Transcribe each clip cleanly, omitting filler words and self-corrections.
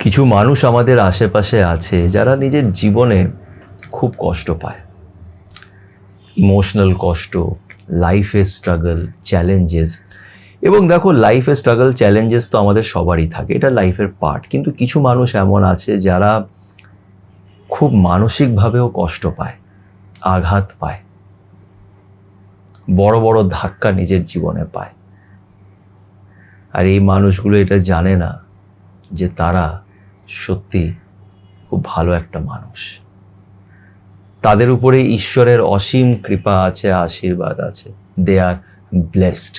কিছু মানুষ আমাদের আশেপাশে আছে যারা নিজের জীবনে খুব কষ্ট পায়, ইমোশনাল কষ্ট, লাইফে স্ট্রাগল, চ্যালেঞ্জেস। এবং দেখো, লাইফে স্ট্রাগল চ্যালেঞ্জেস তো আমাদের সবারই থাকে, এটা লাইফের পার্ট। কিন্তু কিছু মানুষ এমন আছে যারা খুব মানসিকভাবেও কষ্ট পায়, আঘাত পায়, বড় বড় ধাক্কা নিজের জীবনে পায়। আর এই মানুষগুলো এটা জানে না যে তারা সত্যি খুব ভালো একটা মানুষ, তাদের উপরে ঈশ্বরের অসীম কৃপা আছে, আশীর্বাদ আছে, দে আর ব্লেসড।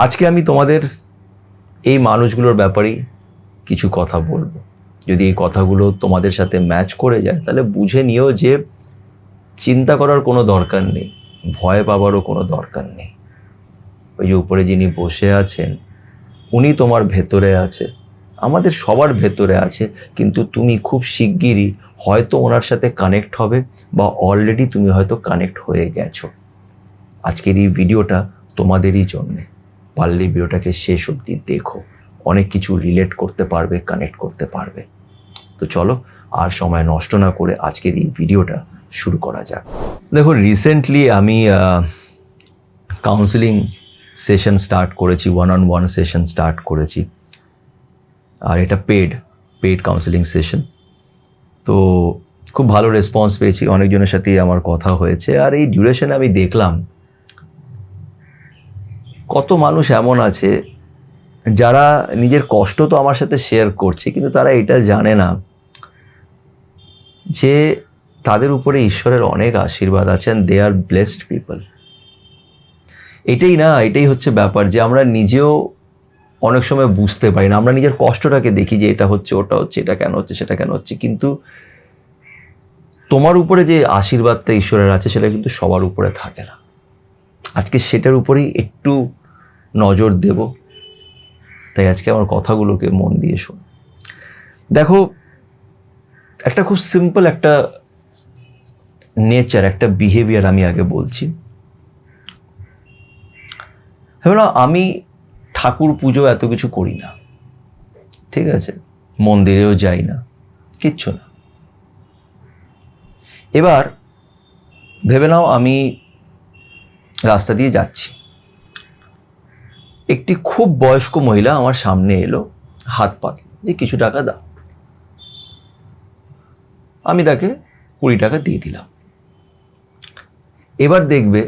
আজকে আমি তোমাদের এই মানুষগুলোর ব্যাপারেই কিছু কথা বলবো। যদি এই কথাগুলো তোমাদের সাথে ম্যাচ করে যায় তাহলে বুঝে নিও যে চিন্তা করার কোনো দরকার নেই, ভয় পাবারও কোনো দরকার নেই। ওই যে উপরে যিনি বসে আছেন উনি তোমার ভেতরে আছে, আমাদের সবার ভেতরে আছে। কিন্তু তুমি খুব শিগগিরই হয়তো ওনার সাথে কানেক্ট হবে, বা অলরেডি তুমি হয়তো কানেক্ট হয়ে গেছো। আজকের এই ভিডিওটা তোমাদেরই জন্যে। পারলে ভিডিওটাকে শেষ অবধি দেখো, অনেক কিছু রিলেট করতে পারবে, কানেক্ট করতে পারবে। তো চলো আর সময় নষ্ট না করে আজকের এই ভিডিওটা শুরু করা যাক। দেখো, রিসেন্টলি আমি কাউন্সেলিং সেশন স্টার্ট করেছি, 1-on-1 সেশন স্টার্ট করেছি। আর এটা পেড কাউন্সেলিং সেশন। তো খুব ভালো রেসপন্স পেয়েছি, অনেকজনের সাথেই আমার কথা হয়েছে। আর এই ডিউরেশনে আমি দেখলাম কত মানুষ এমন আছে যারা নিজের কষ্ট তো আমার সাথে শেয়ার করছে, কিন্তু তারা এটা জানে না যে তাদের উপরে ঈশ্বরের অনেক আশীর্বাদ আছে, and they are blessed people. এটাই হচ্ছে ব্যাপার, যে আমরা নিজেও অনেক সময় বুঝতে পারি না। আমরা নিজের কষ্টটাকে দেখি যে এটা হচ্ছে, ওটা হচ্ছে, এটা কেন হচ্ছে, সেটা কেন হচ্ছে। কিন্তু তোমার উপরে যে আশীর্বাদটা ঈশ্বরের আছে সেটা কিন্তু সবার উপরে থাকে না। আজকে সেটার উপরেই একটু নজর দেব, তাই আজকে আমার কথাগুলোকে মন দিয়ে শোনো। দেখো, একটা খুব সিম্পল একটা নেচার, একটা বিহেভিয়ার আমি আগে বলছি। না, আমি ঠাকুর পুজো এত কিছু করি না, ঠিক আছে, মন্দিরেও যাই না, কিচ্ছু না। এবার ভেবে নাও আমি রাস্তা দিয়ে যাচ্ছি, একটি খুব বয়স্ক মহিলা আমার সামনে এলো, হাত পাতল যে কিছু টাকা দাও। আমি তাকে 20 টাকা দিয়ে দিলাম। এবার দেখবে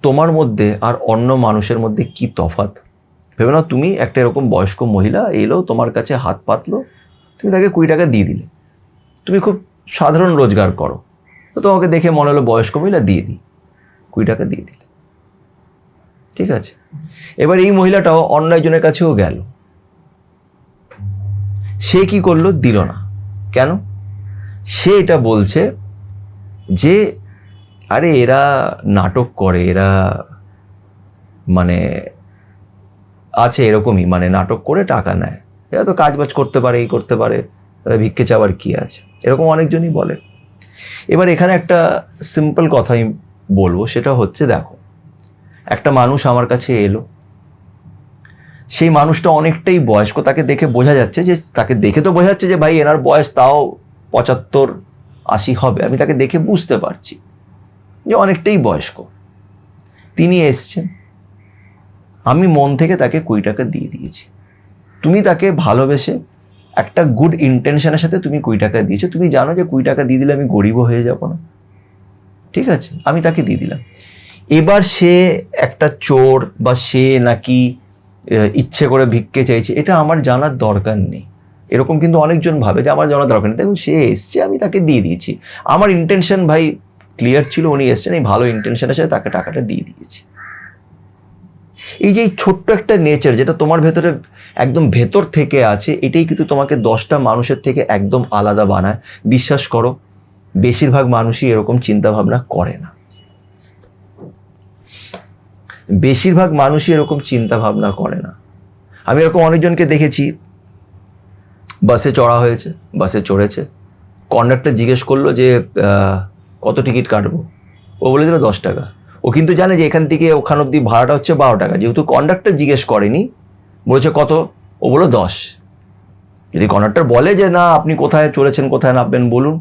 তোমার মধ্যে আর অন্য মানুষের মধ্যে কি তফাৎ। ভেবে নাও, তুমি একটা এরকম বয়স্ক মহিলা এলো তোমার কাছে, হাত পাতলো, তুমি তাকে 20 টাকা দিয়ে দিলে। তুমি খুব সাধারণ রোজগার করো, তো তোমাকে দেখে মনে হলো বয়স্ক মহিলা, দিয়ে দিই, 20 টাকা দিয়ে দিলে, ঠিক আছে। এবার এই মহিলাটাও অন্য একজনের কাছেও গেল, সে কি করলো, দিল না। কেন? সে এটা বলছে যে আরে এরা নাটক করে, এরা মানে আছে এরকমই, মানে নাটক করে টাকা নেয়, এরা তো কাজবাজ করতে পারে, এই করতে পারে, ভিক্ষে চাওয়ার কি আছে, এরকম অনেকজনই বলে। এবার এখানে একটা সিম্পল কথাই বলবো, সেটা হচ্ছে দেখো, একটা মানুষ আমার কাছে এলো, সেই মানুষটা অনেকটাই বয়স্ক, তাকে দেখে বোঝা যাচ্ছে যে, তাকে দেখে তো বোঝা যাচ্ছে যে ভাই এনার বয়স তাও 75-80 হবে, আমি তাকে দেখে বুঝতে পারছি যে অনেকটাই বয়স্ক। তিনি এসছেন, আমি মন থেকে তাকে 20 টাকা দিয়ে দিয়েছি। তুমি তাকে ভালোবেসে একটা গুড ইন্টেনশনের সাথে তুমি 20 টাকা দিয়েছো, তুমি জানো যে 20 টাকা দিয়ে দিলে আমি গরিবও হয়ে যাব না, ঠিক আছে, আমি তাকে দিয়ে দিলাম। এবার সে একটা চোর, বা সে নাকি ইচ্ছে করে ভিক্ষে চাইছে, এটা আমার জানার দরকার নেই। এরকম কিন্তু অনেকজন ভাবে যে আমার জানার দরকার নেই। দেখুন, সে এসছে, আমি তাকে দিয়ে দিয়েছি, আমার ইন্টেনশন ভাই ক্লিয়ার ছিল, উনি এসছেন, এই ভালো ইন্টেনশনের সাথে তাকে টাকাটা দিয়ে দিয়েছি। এই যে এই ছোট্ট একটা নেচার যেটা তোমার ভেতরে একদম ভেতর থেকে আছে, এটাই কিন্তু তোমাকে 10টা মানুষের থেকে একদম আলাদা বানায়। বিশ্বাস করো, বেশিরভাগ মানুষই এরকম চিন্তা ভাবনা করে না, বেশিরভাগ মানুষই এরকম চিন্তা ভাবনা করে না। আমি এরকম অনেকজনকে দেখেছি, বাসে চড়া হয়েছে, বাসে চড়েছে, কন্ডাক্টর জিজ্ঞেস করলো যে কত টিকিট কাটবো, ও বলে দিল 10 টাকা। ও কিন্তু জানে যে এখান থেকে ওখান অব্দি ভাড়াটা হচ্ছে 12 টাকা, যেহেতু কন্ডাক্টর জিজ্ঞেস করেনি বলেছে কত? ও বললো 10। যদি কন্ডাক্টর বলে যে না আপনি কোথায় চলেছেন, কোথায় নামবেন বলুন,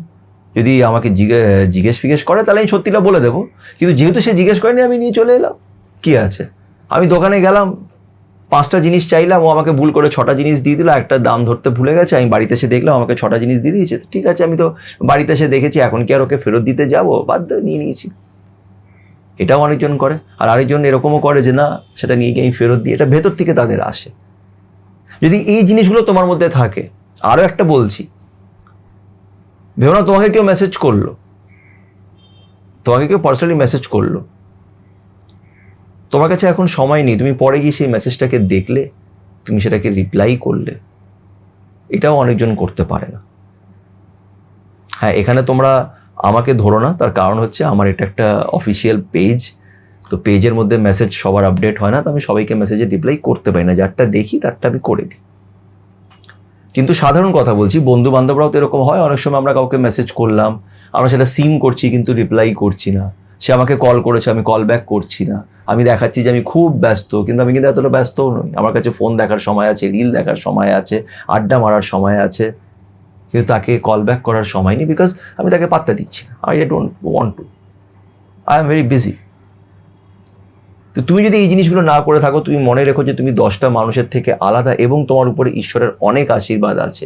যদি আমাকে জিজ্ঞেস করে তাহলে আমি সত্যিটা বলে দেবো। কিন্তু যেহেতু সে জিজ্ঞেস করেনি, আমি নিয়ে চলে এলাম, কি আছে? আমি দোকানে গেলাম, 5টা জিনিস চাইলাম, ও আমাকে ভুল করে 6টা জিনিস দিয়ে দিল, একটা দাম ধরতে ভুলে গেছে। আমি বাড়িতে এসে দেখলাম আমাকে 6টা জিনিস দিয়ে দিয়েছে। ঠিক আছে, আমি তো বাড়িতে এসে দেখেছি, এখন কি আর ওকে ফেরত দিতে যাবো? বাধ্য নিয়ে নিয়েছি। এটাও অনেকজন করে। আর আরেকজন এরকমও করে যে না সেটা নিয়ে গিয়ে আমি ফেরত দিই। এটা ভেতর থেকে তাদের আসে। যদি এই জিনিসগুলো তোমার মধ্যে থাকে, আরও একটা বলছি, ভেবো না তোমাকে কেউ মেসেজ করলো, তোমাকে কেউ পার্সোনালি মেসেজ করলো, তোমার কাছে এখন সময় নেই, তুমি পরে গিয়ে সেই মেসেজটাকে দেখলে, তুমি সেটাকে রিপ্লাই করলে। এটাও অনেকজন করতে পারে না। হ্যাঁ, এখানে তোমরা আমাকে ধরো না, তার কারণ হচ্ছে আমার এটা একটা অফিসিয়াল পেজ, তো পেজের মধ্যে মেসেজ সবার আপডেট হয় না, তো আমি সবাইকে মেসেজে রিপ্লাই করতে পারি না, যারটা দেখি তারটা আমি করে দিই। কিন্তু সাধারণ কথা বলছি, বন্ধু বান্ধবরাও তো এরকম হয়, অনেক সময় আমরা কাউকে মেসেজ করলাম, আমরা সেটা সিম করছি কিন্তু রিপ্লাই করছি না। সে আমাকে কল করেছে, আমি কল ব্যাক করছি না, আমি দেখাচ্ছি যে আমি খুব ব্যস্ত, কিন্তু আমি কিন্তু এতটা ব্যস্তও নই। আমার কাছে ফোন দেখার সময় আছে, রিল দেখার সময় আছে, আড্ডা মারার সময় আছে, কিন্তু তাকে কল ব্যাক করার সময় নেই, বিকজ আমি তাকে পাত্তা দিচ্ছি না। I don't want to, I am very busy. তো তুমি যদি এই জিনিসগুলো না করে থাকো, তুমি মনে রেখো যে তুমি 10টা মানুষের থেকে আলাদা, এবং তোমার উপরে ঈশ্বরের অনেক আশীর্বাদ আছে।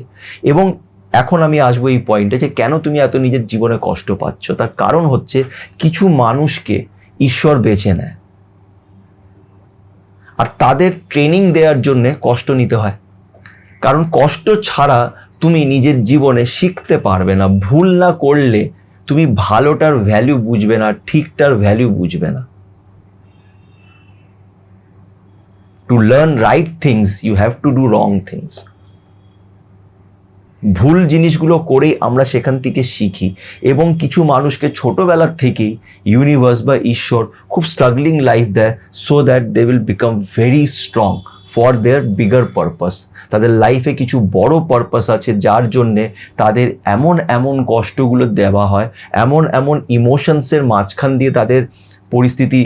এবং এখন আমি আসবো এই পয়েন্টে যে কেন তুমি এত নিজের জীবনে কষ্ট পাচ্ছ। তার কারণ হচ্ছে কিছু মানুষকে ঈশ্বর বেছে নেয়, আর তাদের ট্রেনিং দেওয়ার জন্যে কষ্ট নিতে হয়। কারণ কষ্ট ছাড়া তুমি নিজের জীবনে শিখতে পারবে না। ভুল না করলে তুমি ভালোটার ভ্যালু বুঝবে না, ঠিকটার ভ্যালু বুঝবে না। To learn right things, you have to do wrong things. ভুল জিনিসগুলো করেই আমরা সেখান থেকে শিখি। এবং কিছু মানুষকে ছোটবেলার থেকেই ইউনিভার্স বা ঈশ্বর খুব স্ট্রাগলিং লাইফ দেয়, so that they will become very strong for their bigger purpose. তাদের লাইফে কিছু বড় পারপাস আছে, যার জন্যে তাদের এমন এমন কষ্টগুলো দেওয়া হয়, এমন এমন ইমোশনসের মাঝখান দিয়ে তাদের পরিস্থিতি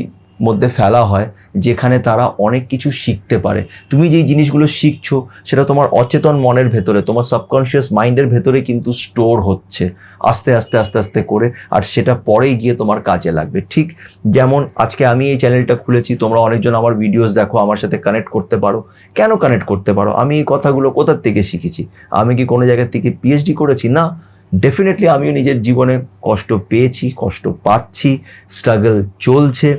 মধ্যে ফেলা হয়, যেখানে তারা অনেক কিছু শিখতে পারে। তুমি যেই জিনিসগুলো শিখছো সেটা তোমার অচেতন মনের ভেতরে, তোমার সাবকনশিয়াস মাইন্ডের ভেতরে কিন্তু স্টোর হচ্ছে আস্তে আস্তে আস্তে আস্তে করে, আর সেটা পরেই গিয়ে তোমার কাজে লাগবে। ঠিক যেমন আজকে আমি এই চ্যানেলটা খুলেছি, তোমরা অনেকজন আমার ভিডিওস দেখো, আমার সাথে কানেক্ট করতে পারো। কেন কানেক্ট করতে পারো? আমি এই কথাগুলো কোথার থেকে শিখেছি? আমি কি কোনো জায়গা থেকে পিএইচডি করেছি? না। ডেফিনেটলি আমিও নিজের জীবনে কষ্ট পেয়েছি, কষ্ট পাচ্ছি, স্ট্রাগল চলছে।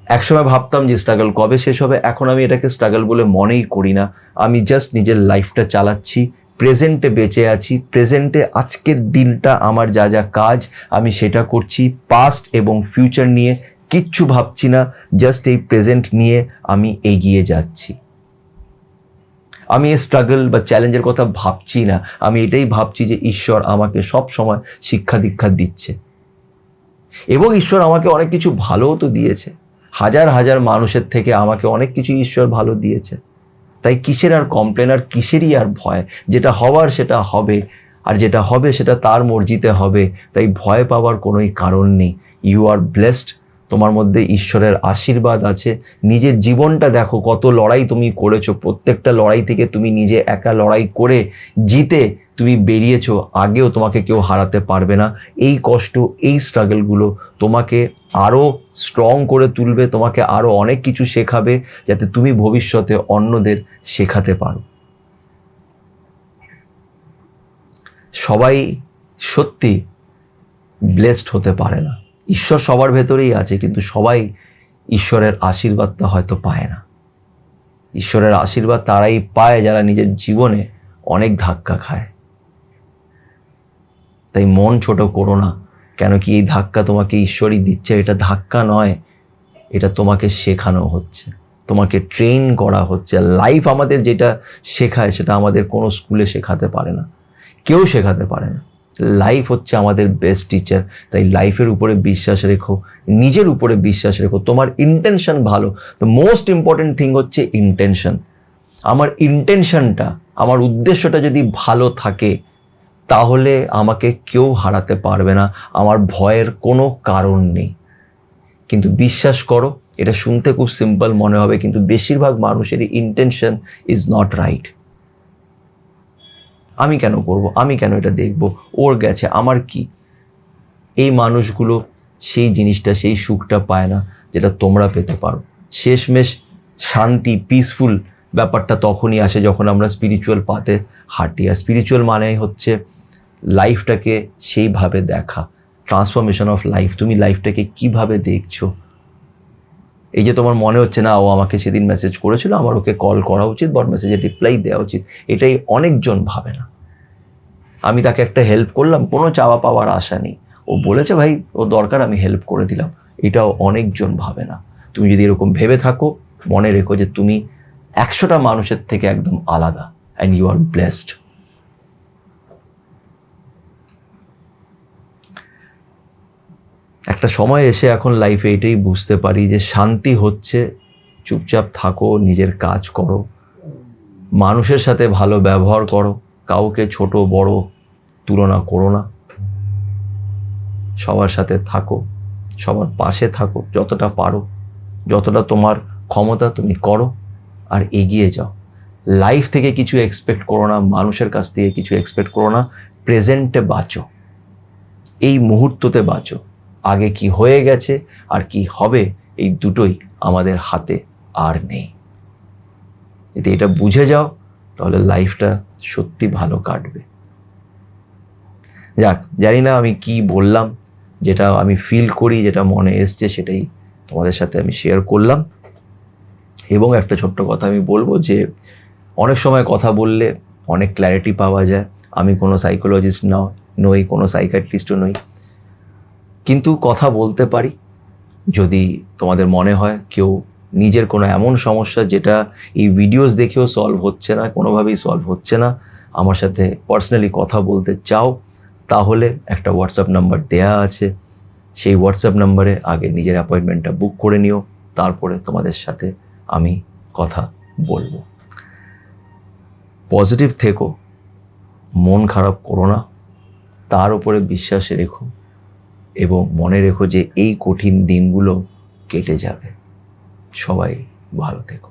একসময় ভাবতাম যে স্ট্রাগল কবে শেষ হবে, এখন আমি এটাকে স্ট্রাগল বলে মনেই করি না। আমি জাস্ট নিজের লাইফটা চালাচ্ছি, প্রেজেন্টে বেঁচে আছি, প্রেজেন্টে আজকের দিনটা আমার যা যা কাজ আমি সেটা করছি। পাস্ট এবং ফিউচার নিয়ে কিচ্ছু ভাবছি না, জাস্ট এই প্রেজেন্ট নিয়ে আমি এগিয়ে যাচ্ছি। আমি এই স্ট্রাগল বা চ্যালেঞ্জের কথা ভাবছি না, আমি এটাই ভাবছি যে ঈশ্বর আমাকে সব সময় শিক্ষা দীক্ষা দিচ্ছে, এবং ঈশ্বর আমাকে অনেক কিছু ভালোও তো দিয়েছে। হাজার হাজার মানুষের থেকে আমাকে অনেক কিছু ঈশ্বর ভালো দিয়েছে। তাই কিসের আর কমপ্লেন, আর কিসেরই আর ভয়? যেটা হওয়ার সেটা হবে, আর যেটা হবে সেটা তার মর্জিতে হবে। তাই ভয় পাওয়ার কোনোই কারণ নেই। ইউ আর ব্লেসড, তোমার মধ্যে ঈশ্বরের আশীর্বাদ আছে। নিজের জীবনটা দেখো, কত লড়াই তুমি করেছো, প্রত্যেকটা লড়াই থেকে তুমি নিজে একা লড়াই করে জিতে তুমি বেরিয়েছো। আগেও তোমাকে কেউ হারাতে পারবে না। এই কষ্ট, এই স্ট্রাগলগুলো তোমাকে আরও স্ট্রং করে তুলবে, তোমাকে আরও অনেক কিছু শেখাবে, যাতে তুমি ভবিষ্যতে অন্যদের শেখাতে পারো। সবাই সত্যি ব্লেসড হতে পারে না। ঈশ্বর সবার ভেতরেই আছে, কিন্তু সবাই ঈশ্বরের আশীর্বাদটা হয়তো পায় না। ঈশ্বরের আশীর্বাদ তারাই পায় যারা নিজের জীবনে অনেক ধাক্কা খায়। তাই মন ছোট করো না, কেন কি এই ধাক্কা তোমাকে ঈশ্বরই দিচ্ছে। এটা ধাক্কা নয়, এটা তোমাকে শেখানো হচ্ছে, তোমাকে ট্রেন করা হচ্ছে। লাইফ আমাদের যেটা শেখায় সেটা আমাদের কোনো স্কুলে শেখাতে পারে না, কেউ শেখাতে পারে না। লাইফ হচ্ছে আমাদের বেস্ট টিচার। তাই লাইফের উপরে বিশ্বাস রেখো, নিজের উপরে বিশ্বাস রেখো, তোমার ইন্টেনশন ভালো। দ্য মোস্ট ইম্পর্টেন্ট থিং হচ্ছে ইন্টেনশন। আমার ইন্টেনশনটা, আমার উদ্দেশ্যটা যদি ভালো থাকে, তাহলে আমাকে কেউ হারাতে পারবে না, আমার ভয়ের কোনো কারণ নেই। কিন্তু বিশ্বাস করো, এটা শুনতে খুব সিম্পল মনে হবে, কিন্তু বেশিরভাগ মানুষেরই ইন্টেনশন ইজ নট রাইট। আমি কেন করব, আমি কেন এটা দেখব, ওর গেছে আমার কি। এই মানুষগুলো সেই জিনিসটা, সেই সুখটা পায় না যেটা তোমরা পেতে পারো। শেষমেশ শান্তি, পিসফুল ব্যাপারটা তখনই আসে যখন আমরা স্পিরিচুয়াল পাতে হাঁটি। আর স্পিরিচুয়াল মানেই হচ্ছে লাইফটাকে সেইভাবে দেখা, ট্রান্সফরমেশন অফ লাইফ। তুমি লাইফটাকে কিভাবে দেখছো। এই যে তোমার মনে হচ্ছে না ও আমাকে সেদিন মেসেজ করেছিল, আমার ওকে কল করা উচিত বা মেসেজের রিপ্লাই দেওয়া উচিত, এটাই অনেকজন ভাবে না। আমি তাকে একটা হেল্প করলাম, কোনো চাওয়া পাওয়ার আশা নেই, ও বলেছে ভাই ও দরকার, আমি হেল্প করে দিলাম, এটাও অনেকজন ভাবে না। তুমি যদি এরকম ভেবে থাকো, মনে রেখো যে তুমি 100টা মানুষের থেকে একদম আলাদা, অ্যান্ড ইউ আর ব্লেসড। একটা সময় এসে এখন লাইফে এটাই বুঝতে পারি যে শান্তি হচ্ছে চুপচাপ থাকো, নিজের কাজ করো, মানুষের সাথে ভালো ব্যবহার করো, কাউকে ছোট বড় তুলনা করো না, সবার সাথে থাকো, সবার পাশে থাকো যতটা পারো, যতটা তোমার ক্ষমতা তুমি করো, আর এগিয়ে যাও। লাইফ থেকে কিছু এক্সপেক্ট করো না, মানুষের কাছ থেকে কিছু এক্সপেক্ট করো না। প্রেজেন্টে বাঁচো, এই মুহূর্ততে বাঁচো। আগে কি হয়ে গেছে আর কি হবে, এই দুটোই আমাদের হাতে আর নেই। যদি এটা বুঝে যাও তাহলে লাইফটা সত্যি ভালো কাটবে। যাক, জানি না আমি কি বললাম, যেটা আমি ফিল করি, যেটা মনে এসছে সেটাই তোমাদের সাথে আমি শেয়ার করলাম। এবং একটা ছোট্ট কথা আমি বলবো যে অনেক সময় কথা বললে অনেক ক্ল্যারিটি পাওয়া যায়। আমি কোনো সাইকোলজিস্ট নই, কোনো সাইকিয়াট্রিস্টও নই, কিন্তু কথা বলতে পারি। যদি তোমাদের মনে হয় কেউ নিজের কোনো এমন সমস্যা যেটা এই ভিডিওস দেখেও সলভ হচ্ছে না, কোনোভাবেই সলভ হচ্ছে না, আমার সাথে পার্সোনালি কথা বলতে চাও, তাহলে একটা হোয়াটসঅ্যাপ নাম্বার দেয়া আছে। সেই হোয়াটসঅ্যাপ নাম্বারে আগে নিজের অ্যাপয়েন্টমেন্টটা বুক করে নিও, তারপরে তোমাদের সাথে আমি কথা বলবো। পজিটিভ থেকো, মন খারাপ করো না, তার উপরে বিশ্বাস রেখো, এবং মনে রেখো যে এই কঠিন দিনগুলো কেটে যাবে। সবাই ভালো থেকো।